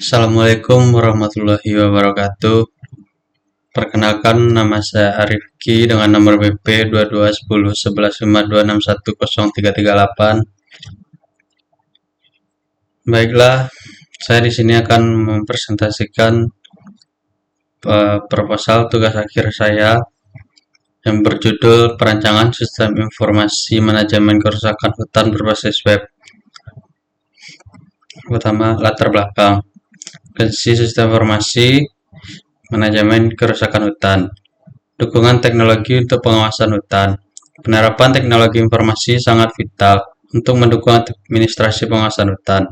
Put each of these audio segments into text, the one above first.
Assalamualaikum warahmatullahi wabarakatuh. Perkenalkan, nama saya Arifki dengan nomor BP 22101152610338. Baiklah, saya di sini akan mempresentasikan proposal tugas akhir saya yang berjudul Perancangan Sistem Informasi Manajemen Kerusakan Hutan berbasis web. Pertama, latar belakang. Kondisi sistem informasi manajemen kerusakan hutan. Dukungan teknologi untuk pengawasan hutan. Penerapan teknologi informasi sangat vital untuk mendukung administrasi pengawasan hutan,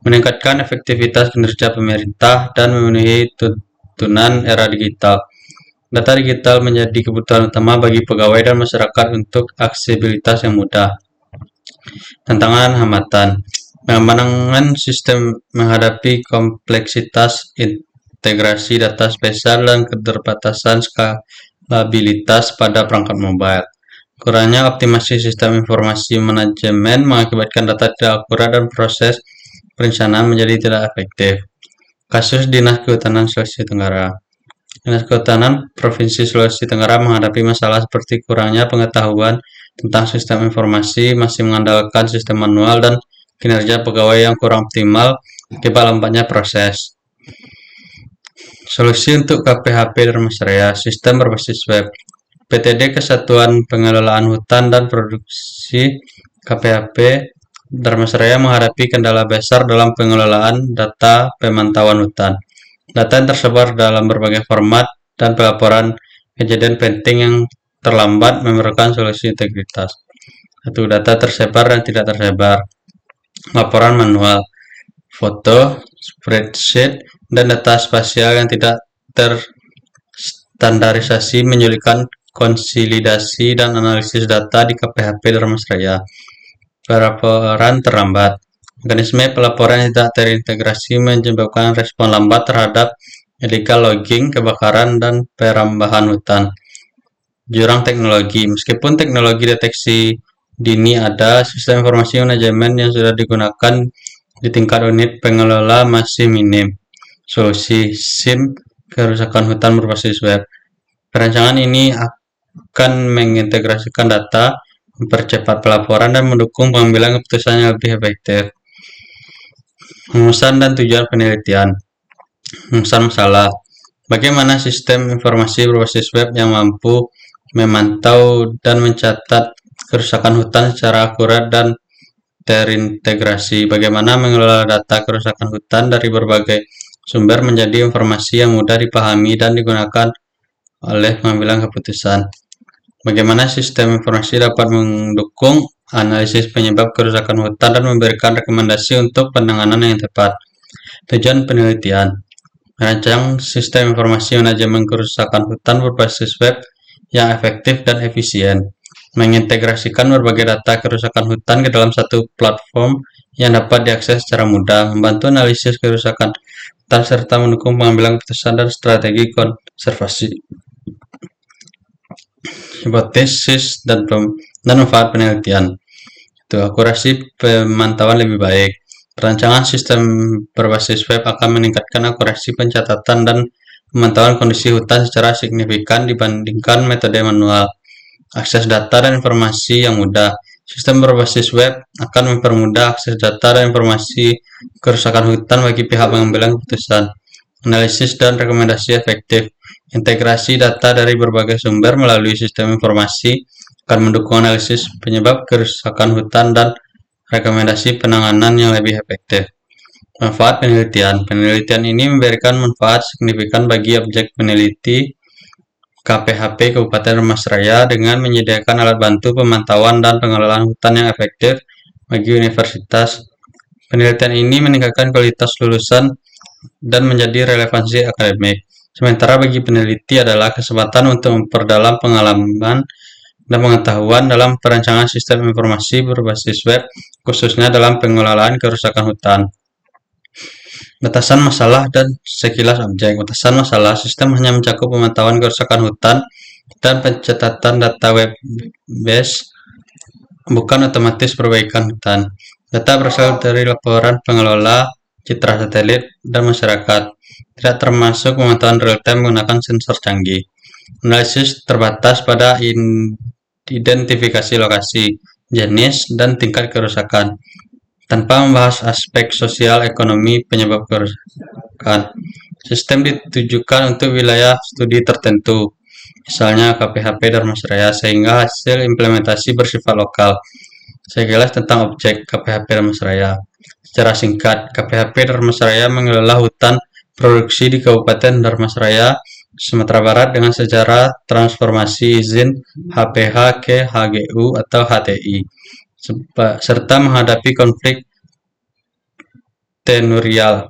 meningkatkan efektivitas kinerja pemerintah, dan memenuhi tuntunan era digital. Data digital menjadi kebutuhan utama bagi pegawai dan masyarakat untuk aksesibilitas yang mudah. Tantangan hambatan. Pengembangan sistem menghadapi kompleksitas integrasi data spesial dan keterbatasan skalabilitas pada perangkat mobile. Kurangnya optimasi sistem informasi manajemen mengakibatkan data tidak akurat dan proses perencanaan menjadi tidak efektif. Kasus Dinas Kehutanan Sulawesi Tenggara. Dinas Kehutanan Provinsi Sulawesi Tenggara menghadapi masalah seperti kurangnya pengetahuan tentang sistem informasi, masih mengandalkan sistem manual, dan kinerja pegawai yang kurang optimal akibat lambatnya proses. Solusi untuk KPHP Darmasraya, sistem berbasis web. PTD Kesatuan Pengelolaan Hutan dan Produksi KPHP Darmasraya menghadapi kendala besar dalam pengelolaan data pemantauan hutan. Data yang tersebar dalam berbagai format dan pelaporan kejadian penting yang terlambat memerlukan solusi integritas. Satu, data tersebar dan tidak tersebar. Laporan manual, foto, spreadsheet, dan data spasial yang tidak terstandarisasi menyulitkan konsolidasi dan analisis data di KPHP Darmasraya. Pelaporan terlambat. Mekanisme pelaporan yang tidak terintegrasi menyebabkan respon lambat terhadap illegal logging, kebakaran, dan perambahan hutan. Jurang teknologi. Meskipun teknologi deteksi dini ada, sistem informasi manajemen yang sudah digunakan di tingkat unit pengelola masih minim. Solusi SIM kerusakan hutan berbasis web. Perancangan ini akan mengintegrasikan data, mempercepat pelaporan, dan mendukung pengambilan keputusan yang lebih efektif. Rumusan dan tujuan penelitian. Rumusan masalah. Bagaimana sistem informasi berbasis web yang mampu memantau dan mencatat kerusakan hutan secara akurat dan terintegrasi. Bagaimana mengelola data kerusakan hutan dari berbagai sumber menjadi informasi yang mudah dipahami dan digunakan oleh pengambilan keputusan. Bagaimana sistem informasi dapat mendukung analisis penyebab kerusakan hutan dan memberikan rekomendasi untuk penanganan yang tepat. Tujuan penelitian. Merancang sistem informasi manajemen kerusakan hutan berbasis web yang efektif dan efisien. Mengintegrasikan berbagai data kerusakan hutan ke dalam satu platform yang dapat diakses secara mudah, membantu analisis kerusakan hutan, serta mendukung pengambilan keputusan dan strategi konservasi. Hipotesis dan manfaat penelitian. Itu akurasi pemantauan lebih baik. Perancangan sistem berbasis web akan meningkatkan akurasi pencatatan dan pemantauan kondisi hutan secara signifikan dibandingkan metode manual. Akses data dan informasi yang mudah. Sistem berbasis web akan mempermudah akses data dan informasi kerusakan hutan bagi pihak pengambilan keputusan. Analisis dan rekomendasi efektif. Integrasi data dari berbagai sumber melalui sistem informasi akan mendukung analisis penyebab kerusakan hutan dan rekomendasi penanganan yang lebih efektif. Manfaat penelitian. Penelitian ini memberikan manfaat signifikan bagi objek peneliti KPHP Kabupaten Darmasraya dengan menyediakan alat bantu pemantauan dan pengelolaan hutan yang efektif bagi universitas. Penelitian ini meningkatkan kualitas lulusan dan menjadi relevansi akademik. Sementara bagi peneliti adalah kesempatan untuk memperdalam pengalaman dan pengetahuan dalam perancangan sistem informasi berbasis web, khususnya dalam pengelolaan kerusakan hutan. Batasan masalah dan sekilas objek. Batasan masalah, sistem hanya mencakup pemantauan kerusakan hutan dan pencatatan data web base, bukan otomatis perbaikan hutan. Data berasal dari laporan pengelola citra satelit, dan masyarakat. Tidak termasuk pemantauan real-time menggunakan sensor canggih. Analisis terbatas pada identifikasi lokasi, jenis, dan tingkat kerusakan, tanpa membahas aspek sosial ekonomi penyebab kerusakan. Sistem ditujukan untuk wilayah studi tertentu, misalnya KPHP Dharmasraya, sehingga hasil implementasi bersifat lokal. Sekilas tentang objek KPHP Dharmasraya. Secara singkat, KPHP Dharmasraya mengelola hutan produksi di Kabupaten Dharmasraya, Sumatera Barat dengan secara transformasi izin HPH ke HGU atau HTI, serta menghadapi konflik tenurial,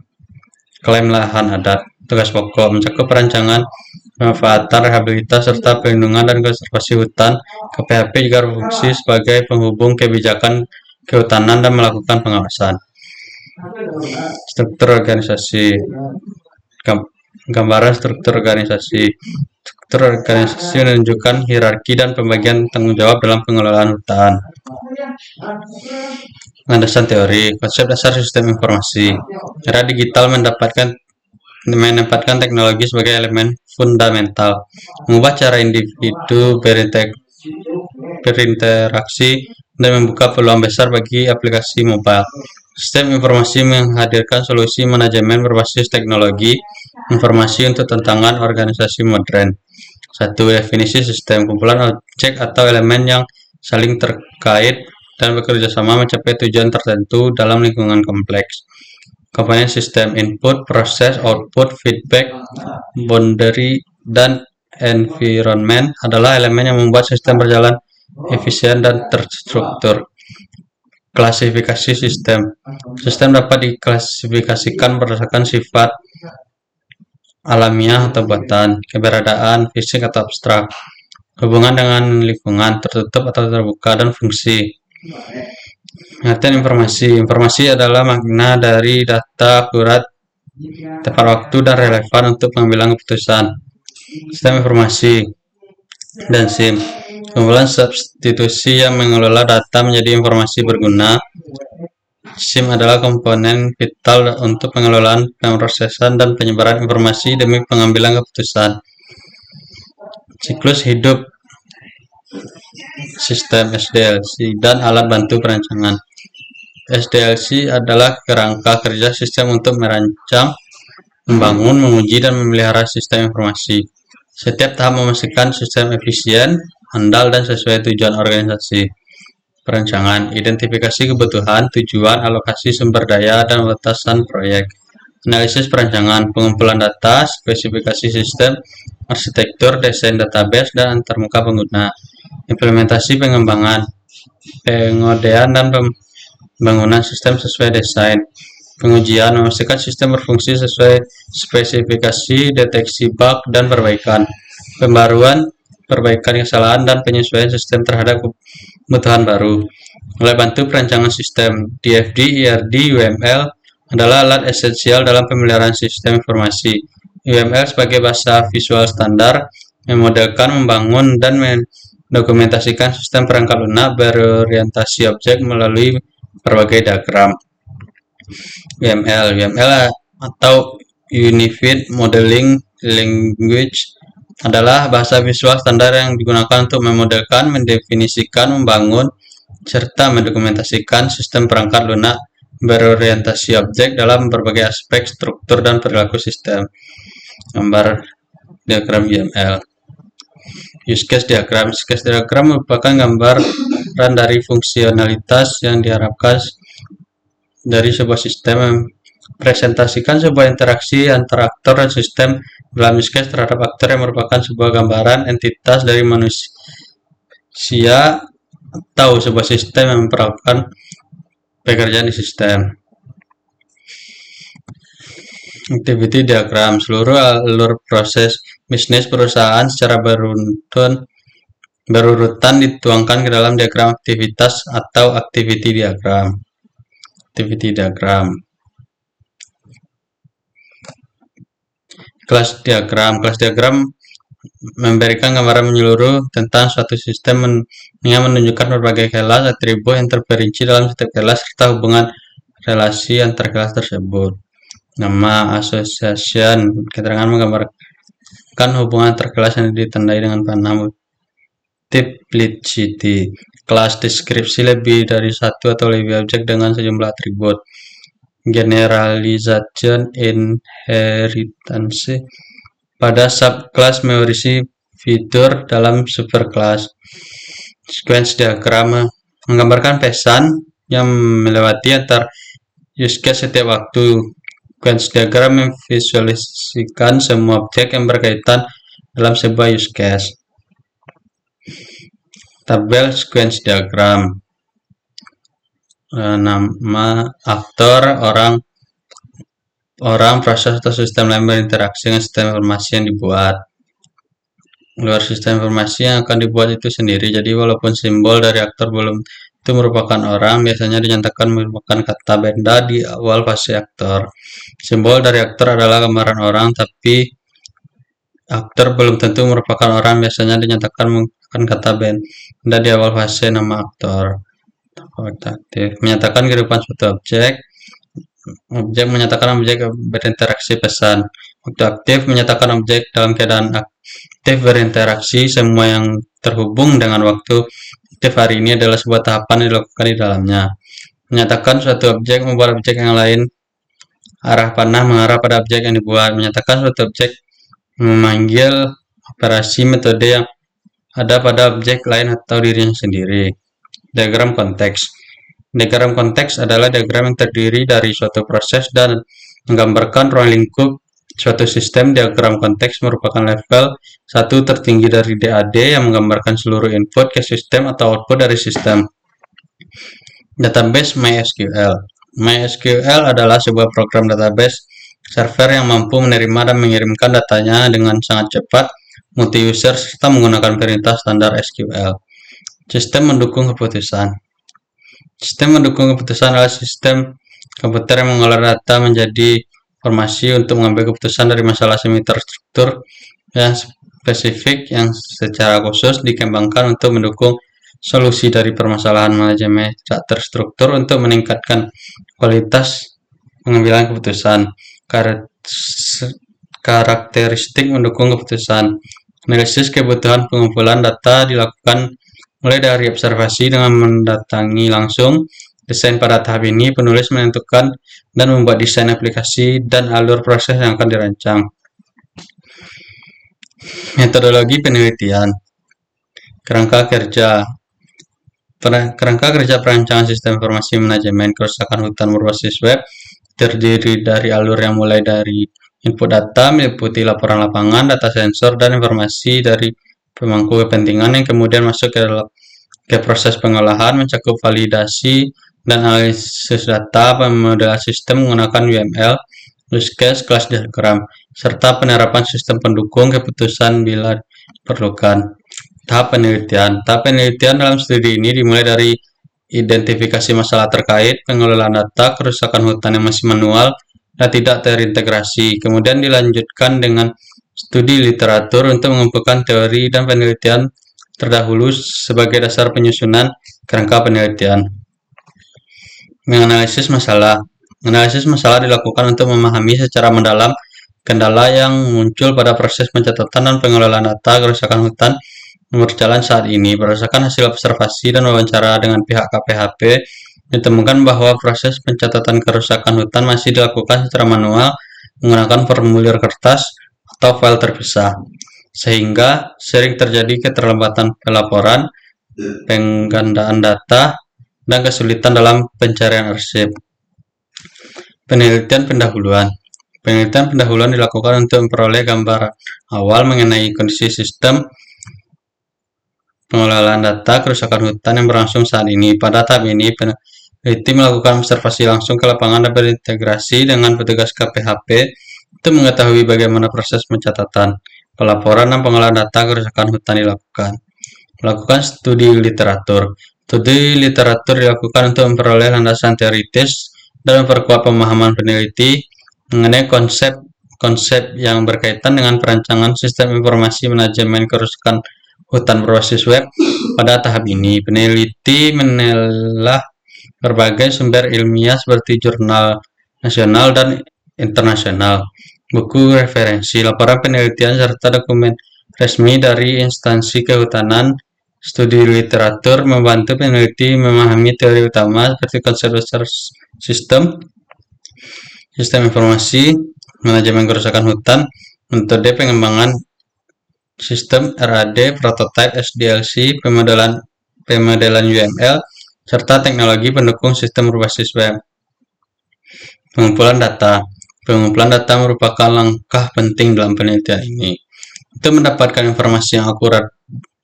klaim lahan adat. Tugas pokok mencakup perancangan, pemanfaatan, rehabilitasi, serta perlindungan dan konservasi hutan. KPHP juga berfungsi sebagai penghubung kebijakan kehutanan dan melakukan pengawasan. Struktur organisasi. Gambaran struktur organisasi. Struktur organisasi menunjukkan hierarki dan pembagian tanggung jawab dalam pengelolaan hutan. Landasan teori, konsep dasar sistem informasi. Era digital menempatkan teknologi sebagai elemen fundamental, mengubah cara individu berinteraksi dan membuka peluang besar bagi aplikasi mobile. Sistem informasi menghadirkan solusi manajemen berbasis teknologi informasi untuk tantangan organisasi modern. 1. Definisi sistem, kumpulan objek atau elemen yang saling terkait dan bekerja sama mencapai tujuan tertentu dalam lingkungan kompleks. Komponen sistem: input, proses, output, feedback, boundary, dan environment adalah elemen yang membuat sistem berjalan efisien dan terstruktur. Klasifikasi sistem. Sistem dapat diklasifikasikan berdasarkan sifat alamiah atau buatan, keberadaan fisik atau abstrak, hubungan dengan lingkungan, tertutup atau terbuka, dan fungsi. Pengertian informasi. Informasi adalah makna dari data akurat, tepat waktu, dan relevan untuk pengambilan keputusan. Sistem informasi dan SIM. Kumpulan substitusi yang mengelola data menjadi informasi berguna. SIM adalah komponen vital untuk pengelolaan, pemrosesan, dan penyebaran informasi demi pengambilan keputusan. Siklus hidup sistem SDLC dan alat bantu perancangan. SDLC adalah kerangka kerja sistem untuk merancang, membangun, menguji, dan memelihara sistem informasi. Setiap tahap memastikan sistem efisien, andal, dan sesuai tujuan organisasi. Perancangan, identifikasi kebutuhan, tujuan, alokasi sumber daya, dan batasan proyek. Analisis perancangan, pengumpulan data, spesifikasi sistem, arsitektur, desain database, dan antarmuka pengguna. Implementasi pengembangan, pengodean, dan pembangunan sistem sesuai desain. Pengujian, memastikan sistem berfungsi sesuai spesifikasi, deteksi bug, dan perbaikan. Pembaruan, perbaikan kesalahan, dan penyesuaian sistem terhadap kebutuhan baru. Alat bantu perancangan sistem, DFD, IRD, UML adalah alat esensial dalam pemeliharaan sistem informasi. UML sebagai bahasa visual standar memodelkan, membangun, dan mendokumentasikan sistem perangkat lunak berorientasi objek melalui berbagai diagram. UML atau Unified Modeling Language adalah bahasa visual standar yang digunakan untuk memodelkan, mendefinisikan, membangun, serta mendokumentasikan sistem perangkat lunak berorientasi objek dalam berbagai aspek struktur dan perilaku sistem. Gambar diagram UML. Use case diagram. Use case diagram merupakan gambaran dari fungsionalitas yang diharapkan dari sebuah sistem, mempresentasikan sebuah interaksi antara aktor dan sistem. Dalam use case terhadap aktor yang merupakan sebuah gambaran entitas dari manusia atau sebuah sistem yang memperlakukan pekerjaan di sistem. Activity diagram. Seluruh alur proses bisnis perusahaan secara berurutan dituangkan ke dalam diagram aktivitas atau activity diagram. Activity diagram. Kelas diagram. Kelas diagram memberikan gambaran menyeluruh tentang suatu sistem yang menunjukkan berbagai kelas, atribut yang terperinci dalam setiap kelas, serta hubungan relasi antar kelas tersebut. Nama association, keterangan menggambarkan hubungan terkelas yang ditandai dengan panah multiplicity. Kelas deskripsi lebih dari satu atau lebih objek dengan sejumlah atribut. Generalization inheritance pada subclass memiliki fitur dalam superclass. Sequence diagram menggambarkan pesan yang melewati antar use case setiap waktu. Sequence diagram memvisualisasikan semua objek yang berkaitan dalam sebuah use case. Tabel sequence diagram, nama aktor, orang, proses atau sistem lain berinteraksi dengan sistem informasi yang dibuat. Luar sistem informasi yang akan dibuat itu sendiri. Jadi walaupun simbol dari aktor belum itu merupakan orang, biasanya dinyatakan merupakan kata benda di awal fase aktor. Simbol dari aktor adalah gambaran orang, tapi aktor belum tentu merupakan orang, biasanya dinyatakan merupakan kata benda di awal fase nama aktor. Aktif menyatakan kehidupan suatu objek. Objek menyatakan objek berinteraksi pesan. Waktu aktif menyatakan objek dalam keadaan aktif berinteraksi. Semua yang terhubung dengan waktu aktif hari ini adalah sebuah tahapan yang dilakukan di dalamnya. Menyatakan suatu objek membuat objek yang lain. Arah panah mengarah pada objek yang dibuat. Menyatakan suatu objek memanggil operasi metode yang ada pada objek lain atau dirinya sendiri. Diagram konteks. Diagram konteks adalah diagram yang terdiri dari suatu proses dan menggambarkan ruang lingkup suatu sistem. Diagram konteks merupakan level 1 tertinggi dari DAD yang menggambarkan seluruh input ke sistem atau output dari sistem. Database MySQL. MySQL adalah sebuah program database server yang mampu menerima dan mengirimkan datanya dengan sangat cepat, multi-user, serta menggunakan perintah standar SQL. Sistem mendukung keputusan. Sistem mendukung keputusan adalah sistem komputer yang mengolah data menjadi informasi untuk mengambil keputusan dari masalah semi terstruktur yang spesifik yang secara khusus dikembangkan untuk mendukung solusi dari permasalahan manajemen tak terstruktur untuk meningkatkan kualitas pengambilan keputusan. Karakteristik mendukung keputusan. Analisis kebutuhan pengumpulan data dilakukan mulai dari observasi dengan mendatangi langsung. Desain pada tahap ini, penulis menentukan dan membuat desain aplikasi dan alur proses yang akan dirancang. Metodologi penelitian. Kerangka kerja perancangan sistem informasi manajemen kerusakan hutan berbasis web terdiri dari alur yang mulai dari input data, meliputi laporan lapangan, data sensor, dan informasi dari pemangku kepentingan yang kemudian masuk ke proses pengolahan, mencakup validasi dan analisis data, pemodelan sistem menggunakan UML, use case, kelas diagram, serta penerapan sistem pendukung keputusan bila diperlukan. Tahap penelitian. Tahap penelitian dalam studi ini dimulai dari identifikasi masalah terkait pengelolaan data, kerusakan hutan yang masih manual dan tidak terintegrasi. Kemudian dilanjutkan dengan studi literatur untuk mengumpulkan teori dan penelitian terdahulu sebagai dasar penyusunan kerangka penelitian. Menganalisis masalah. Analisis masalah dilakukan untuk memahami secara mendalam kendala yang muncul pada proses pencatatan dan pengelolaan data kerusakan hutan yang berjalan saat ini. Berdasarkan hasil observasi dan wawancara dengan pihak KPHP, ditemukan bahwa proses pencatatan kerusakan hutan masih dilakukan secara manual menggunakan formulir kertas atau file terpisah, sehingga sering terjadi keterlambatan pelaporan, penggandaan data, dan kesulitan dalam pencarian arsip. Penelitian pendahuluan. Penelitian pendahuluan dilakukan untuk memperoleh gambaran awal mengenai kondisi sistem pengelolaan data kerusakan hutan yang berlangsung saat ini. Pada tahap ini, peneliti melakukan observasi langsung ke lapangan dan berintegrasi dengan petugas KPHP untuk mengetahui bagaimana proses pencatatan, pelaporan, dan pengolahan data kerusakan hutan dilakukan. Melakukan studi literatur. Studi literatur dilakukan untuk memperoleh landasan teoritis dan memperkuat pemahaman peneliti mengenai konsep yang berkaitan dengan perancangan sistem informasi manajemen kerusakan hutan berbasis web. Pada tahap ini, peneliti menelaah berbagai sumber ilmiah seperti jurnal nasional dan internasional, buku referensi, laporan penelitian, serta dokumen resmi dari instansi kehutanan. Studi literatur membantu peneliti memahami teori utama seperti konsep dasar sistem informasi, manajemen kerusakan hutan, metode pengembangan sistem RAD, prototipe SDLC, pemodelan UML, serta teknologi pendukung sistem berbasis web. Pengumpulan data. Pengumpulan data merupakan langkah penting dalam penelitian ini. Untuk mendapatkan informasi yang akurat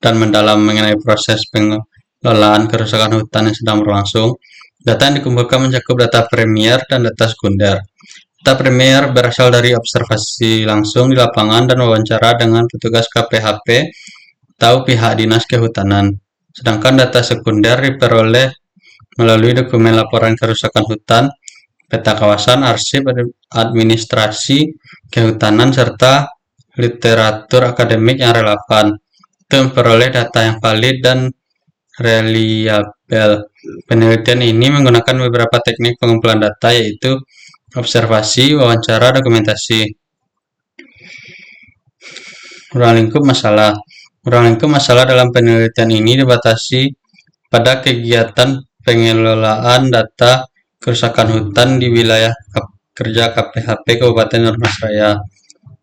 dan mendalam mengenai proses pengelolaan kerusakan hutan yang sedang berlangsung, data yang dikumpulkan mencakup data primer dan data sekunder. Data primer berasal dari observasi langsung di lapangan dan wawancara dengan petugas KPHP atau pihak dinas kehutanan. Sedangkan data sekunder diperoleh melalui dokumen laporan kerusakan hutan, peta kawasan, arsip, administrasi kehutanan, serta literatur akademik yang relevan. Untuk memperoleh data yang valid dan reliabel. Penelitian ini menggunakan beberapa teknik pengumpulan data, yaitu observasi, wawancara, dokumentasi. Ruang lingkup masalah. Ruang lingkup masalah dalam penelitian ini dibatasi pada kegiatan pengelolaan data kerusakan hutan di wilayah kerja KPHP Kabupaten Darmasraya,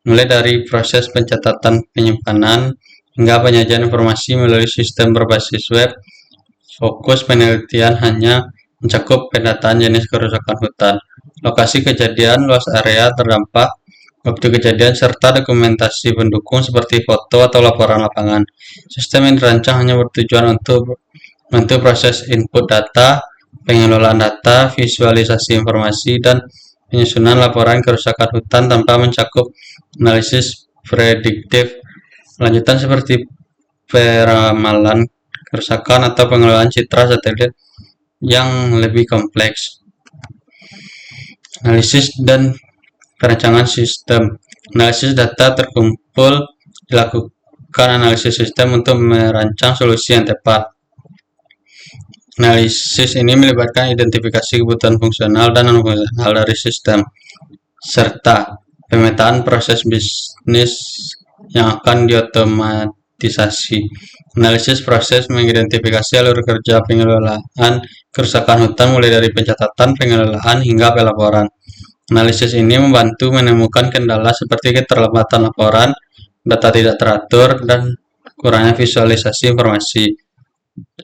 mulai dari proses pencatatan penyimpanan hingga penyajian informasi melalui sistem berbasis web. Fokus penelitian hanya mencakup pendataan jenis kerusakan hutan, lokasi kejadian, luas area terdampak, waktu kejadian, serta dokumentasi pendukung seperti foto atau laporan lapangan. Sistem yang dirancang hanya bertujuan untuk membantu proses input data, pengelolaan data, visualisasi informasi, dan penyusunan laporan kerusakan hutan tanpa mencakup analisis prediktif lanjutan seperti peramalan kerusakan atau pengelolaan citra satelit yang lebih kompleks. Analisis dan perancangan sistem. Analisis data terkumpul dilakukan analisis sistem untuk merancang solusi yang tepat. Analisis ini melibatkan identifikasi kebutuhan fungsional dan non-fungsional dari sistem, serta pemetaan proses bisnis yang akan diotomatisasi. Analisis proses mengidentifikasi alur kerja pengelolaan kerusakan hutan mulai dari pencatatan, pengelolaan, hingga pelaporan. Analisis ini membantu menemukan kendala seperti keterlambatan laporan, data tidak teratur, dan kurangnya visualisasi informasi.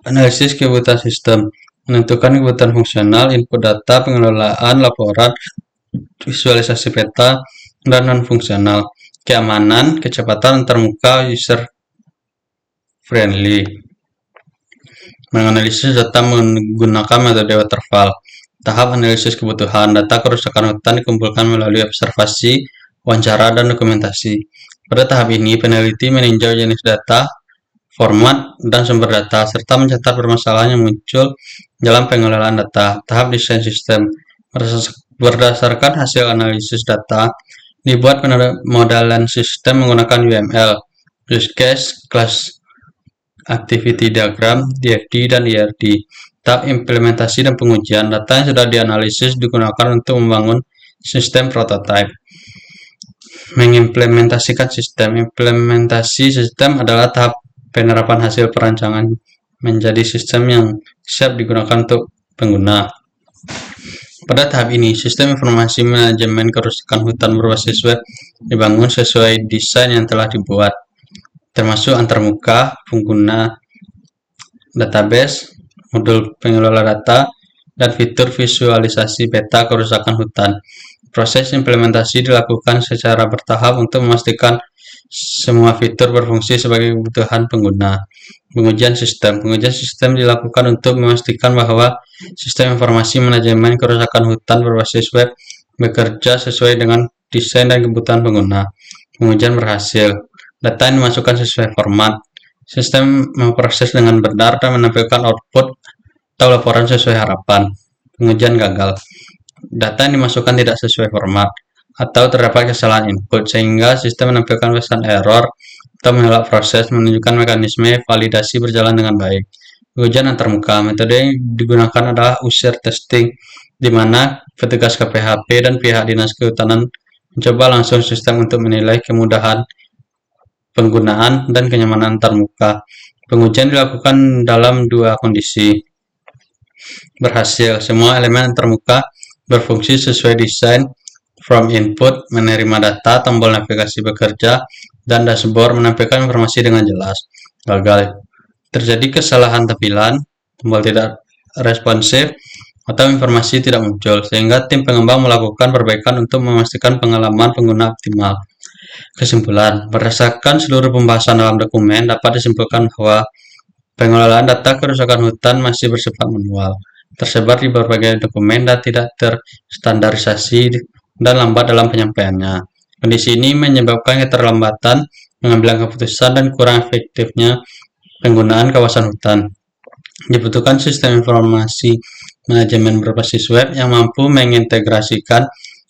Analisis kebutuhan sistem. Menentukan kebutuhan fungsional, input data, pengelolaan, laporan, visualisasi peta, dan non-fungsional. Keamanan, kecepatan antarmuka, user friendly. Menganalisis data menggunakan metode waterfall. Tahap analisis kebutuhan. Data kerusakan hutan dikumpulkan melalui observasi, wawancara, dan dokumentasi. Pada tahap ini, peneliti meninjau jenis data, format, dan sumber data, serta mencatat permasalahan yang muncul dalam pengelolaan data. Tahap desain sistem. Berdasarkan hasil analisis data, dibuat pemodelan sistem menggunakan UML, use case, class activity diagram, DFD, dan IRD. Tahap implementasi dan pengujian. Data yang sudah dianalisis digunakan untuk membangun sistem prototipe. Mengimplementasikan sistem. Implementasi sistem adalah tahap penerapan hasil perancangan menjadi sistem yang siap digunakan untuk pengguna. Pada tahap ini, sistem informasi manajemen kerusakan hutan berbasis web dibangun sesuai desain yang telah dibuat, termasuk antarmuka, pengguna database, modul pengelola data, dan fitur visualisasi peta kerusakan hutan. Proses implementasi dilakukan secara bertahap untuk memastikan semua fitur berfungsi sebagai kebutuhan pengguna. Pengujian sistem. Pengujian sistem dilakukan untuk memastikan bahwa sistem informasi manajemen kerusakan hutan berbasis web bekerja sesuai dengan desain dan kebutuhan pengguna. Pengujian berhasil. Data yang dimasukkan sesuai format. Sistem memproses dengan benar dan menampilkan output atau laporan sesuai harapan. Pengujian gagal. Data yang dimasukkan tidak sesuai format atau terdapat kesalahan input sehingga sistem menampilkan pesan error atau menolak proses, menunjukkan mekanisme validasi berjalan dengan baik. Pengujian antarmuka. Metode yang digunakan adalah user testing di mana petugas KPHP dan pihak Dinas Kehutanan mencoba langsung sistem untuk menilai kemudahan penggunaan dan kenyamanan antarmuka. Pengujian dilakukan dalam dua kondisi. Berhasil, semua elemen antarmuka berfungsi sesuai desain. From input, menerima data, tombol navigasi bekerja, dan dashboard menampilkan informasi dengan jelas. Gagal, terjadi kesalahan tampilan, tombol tidak responsif, atau informasi tidak muncul, sehingga tim pengembang melakukan perbaikan untuk memastikan pengalaman pengguna optimal. Kesimpulan, berdasarkan seluruh pembahasan dalam dokumen, dapat disimpulkan bahwa pengelolaan data kerusakan hutan masih bersifat manual, tersebar di berbagai dokumen dan tidak terstandarisasi dan lambat dalam penyampaiannya. Kondisi ini menyebabkan keterlambatan pengambilan keputusan dan kurang efektifnya penggunaan kawasan hutan. Dibutuhkan sistem informasi manajemen berbasis web yang mampu mengintegrasikan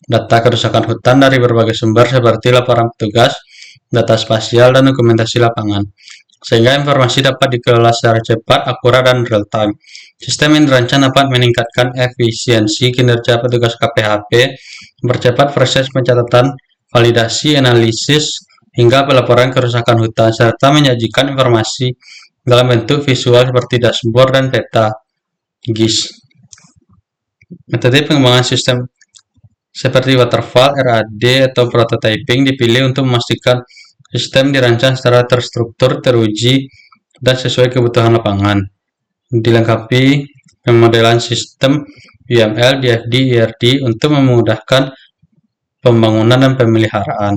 data kerusakan hutan dari berbagai sumber seperti laporan petugas, data spasial, dan dokumentasi lapangan, sehingga informasi dapat dikelola secara cepat, akurat, dan real-time. Sistem yang dirancang dapat meningkatkan efisiensi kinerja petugas KPHP, mempercepat proses pencatatan, validasi, analisis, hingga pelaporan kerusakan hutan, serta menyajikan informasi dalam bentuk visual seperti dashboard dan peta GIS. Metode pengembangan sistem seperti waterfall, RAD, atau prototyping dipilih untuk memastikan sistem dirancang secara terstruktur, teruji, dan sesuai kebutuhan lapangan. Dilengkapi pemodelan sistem UML, DFD, IRD untuk memudahkan pembangunan dan pemeliharaan.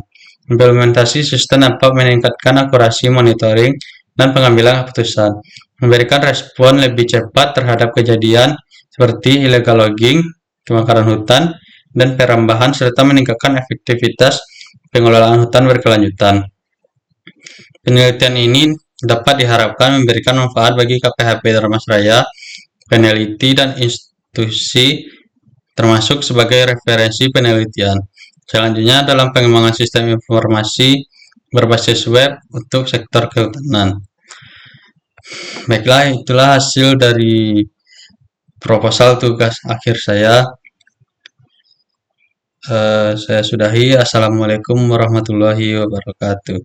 Implementasi sistem dapat meningkatkan akurasi monitoring dan pengambilan keputusan, memberikan respon lebih cepat terhadap kejadian seperti illegal logging, kebakaran hutan, dan perambahan, serta meningkatkan efektivitas pengelolaan hutan berkelanjutan. Penelitian ini dapat diharapkan memberikan manfaat bagi KPHP Dharmasraya, peneliti, dan institusi termasuk sebagai referensi penelitian. Selanjutnya, dalam pengembangan sistem informasi berbasis web untuk sektor kehutanan. Baiklah, itulah hasil dari proposal tugas akhir saya. Saya sudahi. Assalamualaikum warahmatullahi wabarakatuh.